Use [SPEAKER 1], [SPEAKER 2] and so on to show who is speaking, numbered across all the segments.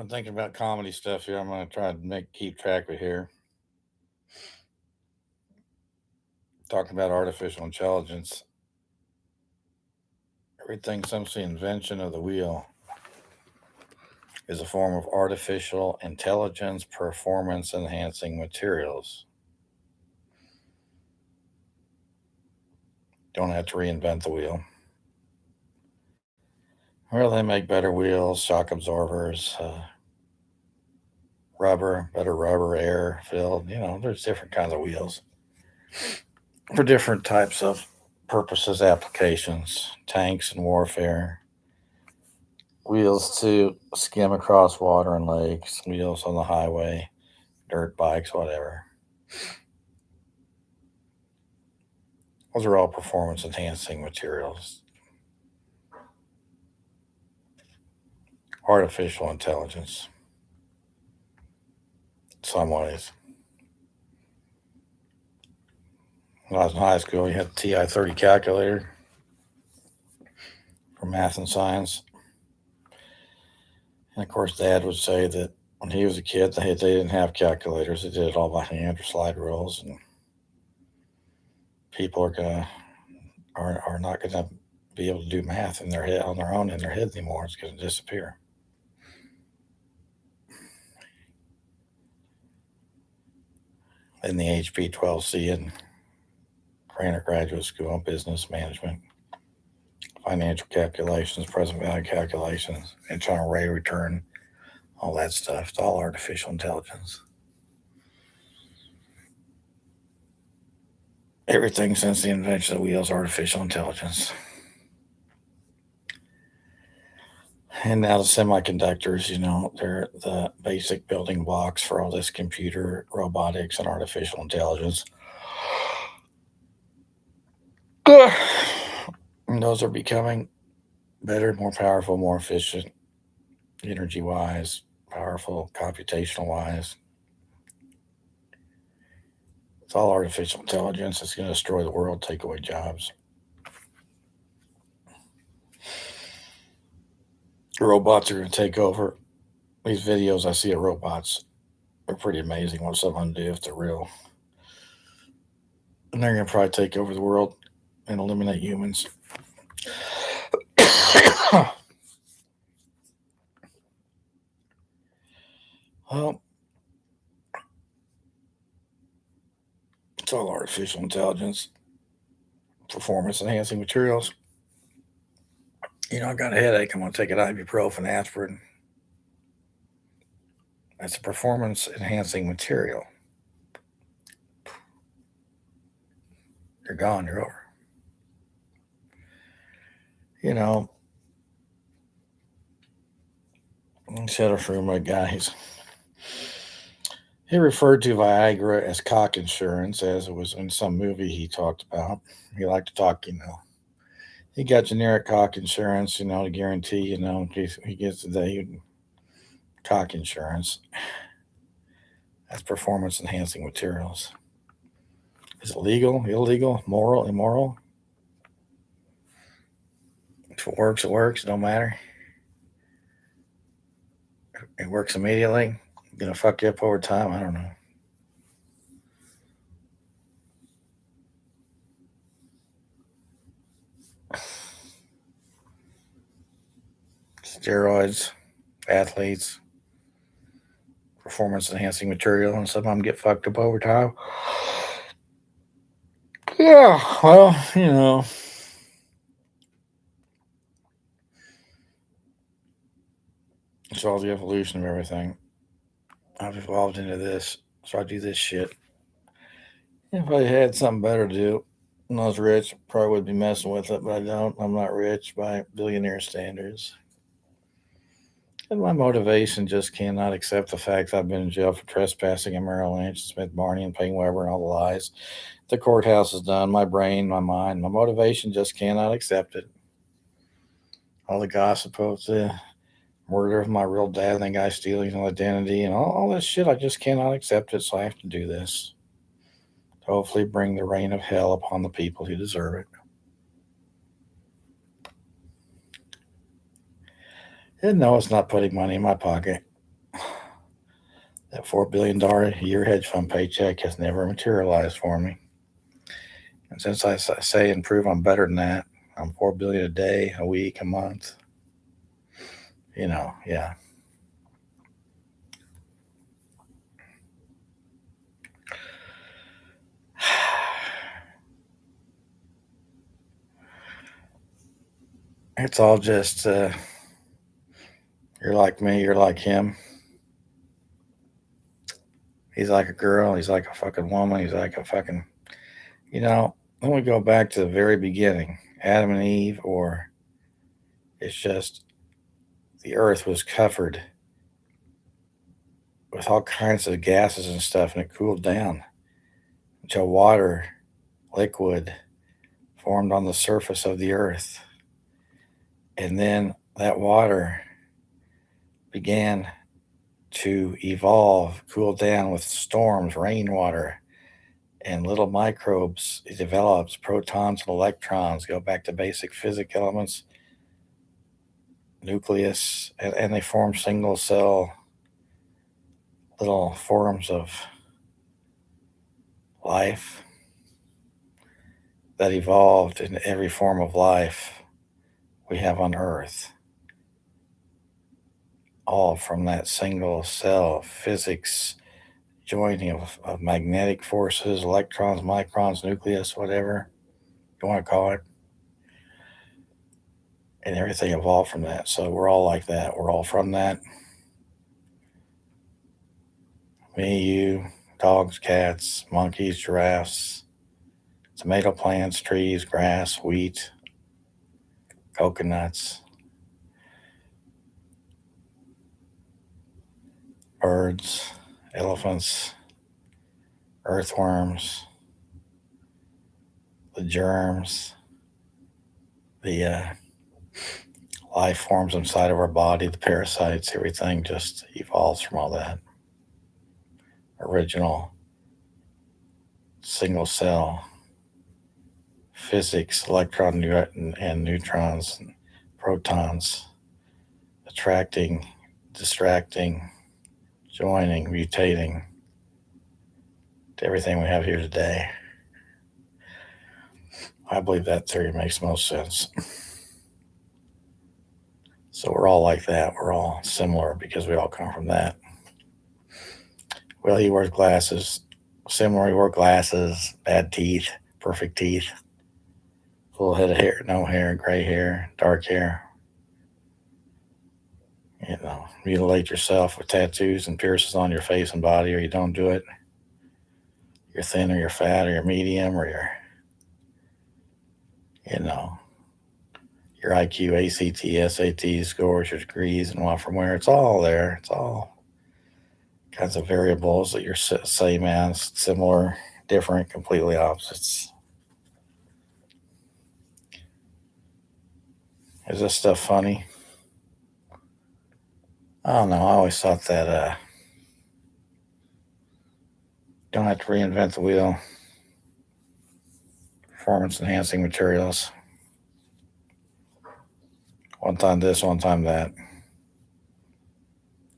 [SPEAKER 1] I'm thinking about comedy stuff here. I'm going to try to keep track of here. Talking about artificial intelligence, everything since the invention of the wheel is a form of artificial intelligence performance enhancing materials. Don't have to reinvent the wheel. Well, they make better wheels, shock absorbers, better rubber, air filled. There's different kinds of wheels for different types of purposes, applications, tanks and warfare, wheels to skim across water and lakes, wheels on the highway, dirt bikes, whatever. Those are all performance enhancing materials. Artificial intelligence, in some ways. When I was in high school, you had the TI-30 calculator for math and science. And of course, Dad would say that when he was a kid, they didn't have calculators. They did it all by hand or slide rules. And people are not gonna be able to do math in their head on their own in their head anymore. It's going to disappear. In the HP 12C and Granite Graduate School of Business Management, financial calculations, present value calculations, internal rate of return, all that stuff. It's all artificial intelligence. Everything since the invention of the wheel is artificial intelligence. And now the semiconductors, they're the basic building blocks for all this computer, robotics, and artificial intelligence. And those are becoming better, more powerful, more efficient, energy wise, powerful, computational wise. It's all artificial intelligence. It's going to destroy the world, take away jobs. Robots are going to take over. These videos I see of robots are pretty amazing what some of them do if they're real. And they're going to probably take over the world and eliminate humans. Well, it's all artificial intelligence, performance enhancing materials. I got a headache. I'm going to take an ibuprofen, aspirin. That's a performance enhancing material. You're gone. You're over. Shadow Shroomer guys. He referred to Viagra as cock insurance, as it was in some movie he talked about. He liked to talk, He got generic cock insurance, to guarantee, in case he gets the cock insurance. That's performance enhancing materials. Is it legal, illegal, moral, immoral? If it works, it works. Don't matter. It works immediately. Gonna fuck you up over time. I don't know. Steroids, athletes, performance enhancing material, and some of them get fucked up over time. Yeah, well, it's all the evolution of everything. I've evolved into this, so I do this shit. If I had something better to do, when I was rich, probably would be messing with it, but I don't. I'm not rich by billionaire standards. And my motivation just cannot accept the fact that I've been in jail for trespassing in Merrill Lynch, Smith Barney, and Payne Weber, and all the lies the courthouse has done. My brain, my mind, my motivation just cannot accept it. All the gossip of the murder of my real dad and the guy stealing his identity and all this shit, I just cannot accept it, so I have to do this. To hopefully bring the rain of hell upon the people who deserve it. And no, it's not putting money in my pocket. That $4 billion a year hedge fund paycheck has never materialized for me. And since I say and prove I'm better than that, I'm $4 billion a day, a week, a month. Yeah. It's all just you're like me, you're like him. He's like a girl, he's like a fucking woman, he's like a fucking, let me go back to the very beginning, Adam and Eve, or it's just the earth was covered with all kinds of gases and stuff, and it cooled down until water, liquid, formed on the surface of the earth. And then that water began to evolve, cool down with storms, rainwater, and little microbes. It develops protons and electrons, go back to basic physics elements, nucleus, and they form single cell little forms of life that evolved in every form of life we have on Earth. All from that single cell physics joining of magnetic forces, electrons, microns, nucleus, whatever you want to call it. And everything evolved from that. So we're all like that. We're all from that. Me, you, dogs, cats, monkeys, giraffes, tomato plants, trees, grass, wheat, coconuts, birds, elephants, earthworms, the germs, the life forms inside of our body, the parasites, everything just evolves from all that original single cell physics, electron and neutrons and protons, attracting, distracting, joining, mutating to everything we have here today. I believe that theory makes most sense. So we're all like that. We're all similar because we all come from that. Well, he wears glasses. Similar, he wore glasses, bad teeth, perfect teeth, full head of hair, no hair, gray hair, dark hair. Mutilate yourself with tattoos and piercings on your face and body, or you don't do it. You're thin or you're fat or you're medium or your IQ, ACT, SAT scores, your degrees, and what from where. It's all there. It's all kinds of variables that you're same as, similar, different, completely opposites. Is this stuff funny? I don't know. I always thought that don't have to reinvent the wheel. Performance enhancing materials. One time this, one time that.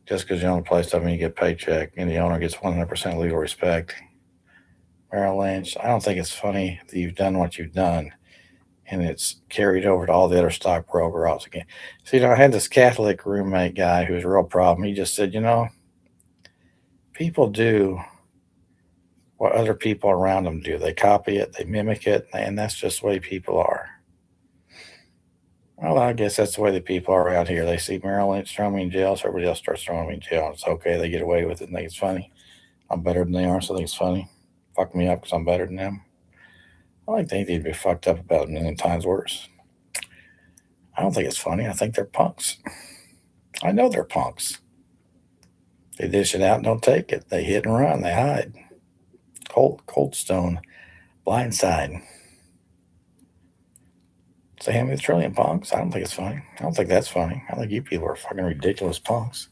[SPEAKER 1] Just because you own a place doesn't mean you get a paycheck and the owner gets 100% legal respect. Merrill Lynch, I don't think it's funny that you've done what you've done and it's carried over to all the other stockbroker also again. So, I had this Catholic roommate guy who was a real problem. He just said, people do what other people around them do. They copy it, they mimic it, and that's just the way people are. Well, I guess that's the way the people are around here. They see Merrill Lynch throwing me in jail, so everybody else starts throwing me in jail. It's okay. They get away with it and think it's funny. I'm better than they are, so I think it's funny. Fuck me up because I'm better than them. I think they'd be fucked up about a million times worse. I don't think it's funny. I think they're punks. I know they're punks. They dish it out and don't take it. They hit and run. They hide. Cold Stone. Blindside. Say, hand me the trillion punks. I don't think it's funny. I don't think that's funny. I think you people are fucking ridiculous punks.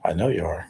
[SPEAKER 1] I know you are.